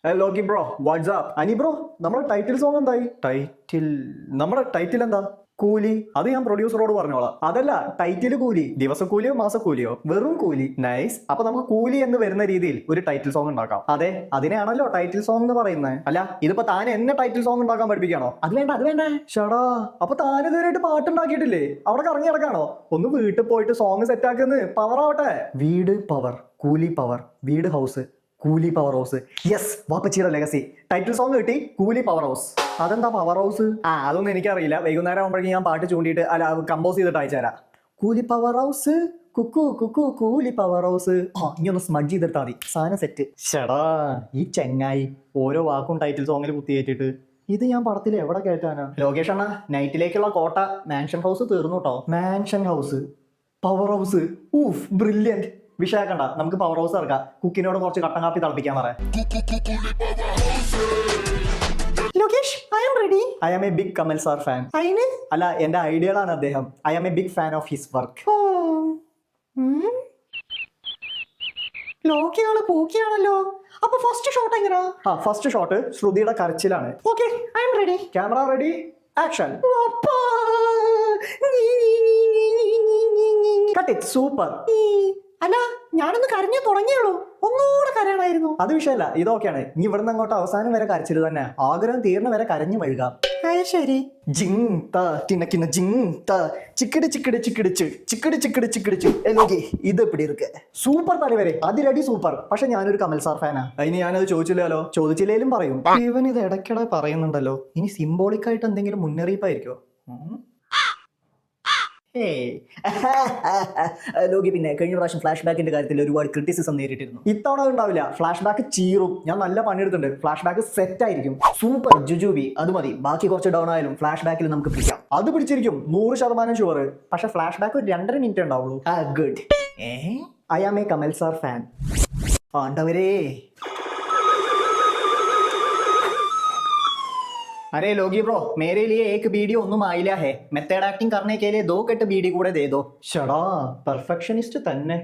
Lockie bro WhatsApp അനി bro നമ്മുടെ title song എന്തായി? നമ്മുടെ ടൈറ്റിൽ എന്താ? കൂലി. അത് ഞാൻ പ്രൊഡ്യൂസറോട് പറഞ്ഞോളാം. അതല്ല, ടൈറ്റിൽ കൂലി. ദിവസക്കൂലിയോ മാസക്കൂലിയോ? വെറും കൂലി. നൈസ്. അപ്പൊ നമുക്ക് കൂലി എന്ന് വരുന്ന രീതിയിൽ ഒരു ടൈറ്റിൽ സോങ് ഉണ്ടാക്കാം. അതെ, അതിനെയാണല്ലോ ടൈറ്റിൽ സോങ് എന്ന് പറയുന്നത്. അല്ല, ഇതിപ്പോ താൻ എന്നെ ടൈറ്റിൽ സോങ് ഉണ്ടാക്കാൻ പഠിപ്പിക്കാണോ? അത് വേണ്ട. ഷടാ, അപ്പൊ താൻ ഇതുവരെയായിട്ട് പാട്ടുണ്ടാക്കിയിട്ടില്ലേ? അവിടെ കറങ്ങി നടക്കാണോ? ഒന്ന് വീട്ടിൽ പോയിട്ട് സോങ് സെറ്റ് ആക്കുന്നത് പവർ ആവട്ടെ. വീട് പവർ, കൂലി പവർ, വീട് ഹൗസ്, കൂലി പവർ ഹൗസ്. യെസ്, വാപ്പച്ചിയുടെ ലെഗസി. ടൈറ്റിൽ സോങ് കിട്ടി, കൂലി പവർ ഹൗസ്. അതെന്താ പവർ ഹൗസ്? അതൊന്നും എനിക്കറിയില്ല. വൈകുന്നേരം ആകുമ്പോഴേക്കും ഞാൻ പാട്ട് ചൂണ്ടിയിട്ട് കമ്പോസ് ചെയ്തിട്ട് അയച്ചുതരാം. കൂലി പവർ ഹൗസ്, കുക്കു കുക്കു കൂലി പവർ ഹൗസ്. ഇനി ഒന്ന് സ്മഡ്ജ് ചെയ്തിട്ടാ മതി, സാധനം സെറ്റ്. ഷടാ, ഈ ചെങ്ങായി ഓരോ വാക്കും ടൈറ്റിൽ സോങ്ങിൽ കുത്തിയേറ്റിട്ട് ഇത് ഞാൻ പടത്തിൽ എവിടെ കേട്ടാനാ? ലോകേഷ് അണ്ണ, നൈറ്റിലേക്കുള്ള കോട്ട മാൻഷൻ ഹൗസ് തീർന്നു കേട്ടോ. മാൻഷൻ ഹൗസ്, പവർ ഹൗസ്, ഊഫ് ബ്രില്യന്റ്. വിഷയാക്കണ്ട, നമുക്ക് പവർ ഹൗസ് ഇറക്കാം. കുക്കിനോട് കുറച്ച് കട്ടൻ കാപ്പി തിളപ്പിക്കാൻ പറയാം. Lokesh, I am ready. I am a big Kamal sir fan. അല്ല, എന്റെ ഐഡിയലാണ് അദ്ദേഹം. I am a big fan of his work. ലോക്കിയാള് പൂക്കിയാണല്ലോ. അപ്പൊ ഫസ്റ്റ് ഷോട്ട് എങ്ങനെയാ? ഫസ്റ്റ് ഷോട്ട് ശ്രുതിയുടെ കരച്ചിലാണ്. Okay, I am ready. Camera ready, action. Cut it. Super. അല്ല, ഞാനൊന്ന് കരഞ്ഞു തുടങ്ങിയുള്ളൂ, ഒന്നുകൂടെ കരയണമായിരുന്നു. അത് വിഷയമല്ല, ഇതൊക്കെയാണ്. ഇനി ഇവിടുന്ന് അങ്ങോട്ട് അവസാനം വരെ കരച്ചിൽ തന്നെ. ആഗ്രഹം തീർന്ന വരെ കരഞ്ഞു വഴുകാം. ശരി. ജിങ് ത ടിനക്കിന ജിങ് ത ചിക്കിടി ചിക്കിടി ചിക്കിടിച്ച് ചിക്കിടി ചിക്കിടി ചിക്കിടിച്ച്. ഇത് എപ്പിടി ഇருக்கு? Super തലവരെ, Athiradi super. പക്ഷെ ഞാനൊരു കമൽ സാർ ഫാനാ. അതിന് ഞാനത് ചോദിച്ചില്ലല്ലോ. ചോദിച്ചില്ലേലും പറയും. ഇവൻ ഇത് ഇടയ്ക്കിടെ പറയുന്നുണ്ടല്ലോ. ഇനി സിംബോളിക് ആയിട്ട് എന്തെങ്കിലും മുന്നറിയിപ്പായിരിക്കോ? ലോകി, പിന്നെ കഴിഞ്ഞ പ്രാവശ്യം ഫ്ലാഷ് ബാക്കിന്റെ കാര്യത്തിൽ ഒരുപാട് ക്രിറ്റിസിസം നേരിട്ടിരുന്നു. ഇത്തവണ ഉണ്ടാവില്ല. ഫ്ലാഷ് ബാക്ക് ചീറും. ഞാൻ നല്ല പണിയെടുത്തിട്ടുണ്ട്. ഫ്ലാഷ് ബാക്ക് സെറ്റ് ആയിരിക്കും. സൂപ്പർ ജുജുബി. അത് മതി. ബാക്കി കുറച്ച് ഡൗൺ ആയാലും ഫ്ലാഷ് ബാക്കിൽ നമുക്ക് പിടിക്കാം. അത് പിടിച്ചിരിക്കും, 100% ഷുവർ. പക്ഷെ ഫ്ലാഷ് ബാക്ക് ഒരു 2.5 മിനിറ്റ് ഉണ്ടാവുള്ളൂ. Good. I am a Kamal sir fan. ആണ്ടവരേ. अरे लोगी ब्रो, मेरे लिए एक बीडी ഒന്നും ആയില്ല है. मेथड एक्टिंग करने के लिए 2 कट बीडी കൂടെ दे दो. ഷടാ, പെർഫെക്ഷനിസ്റ്റ് തന്നെ.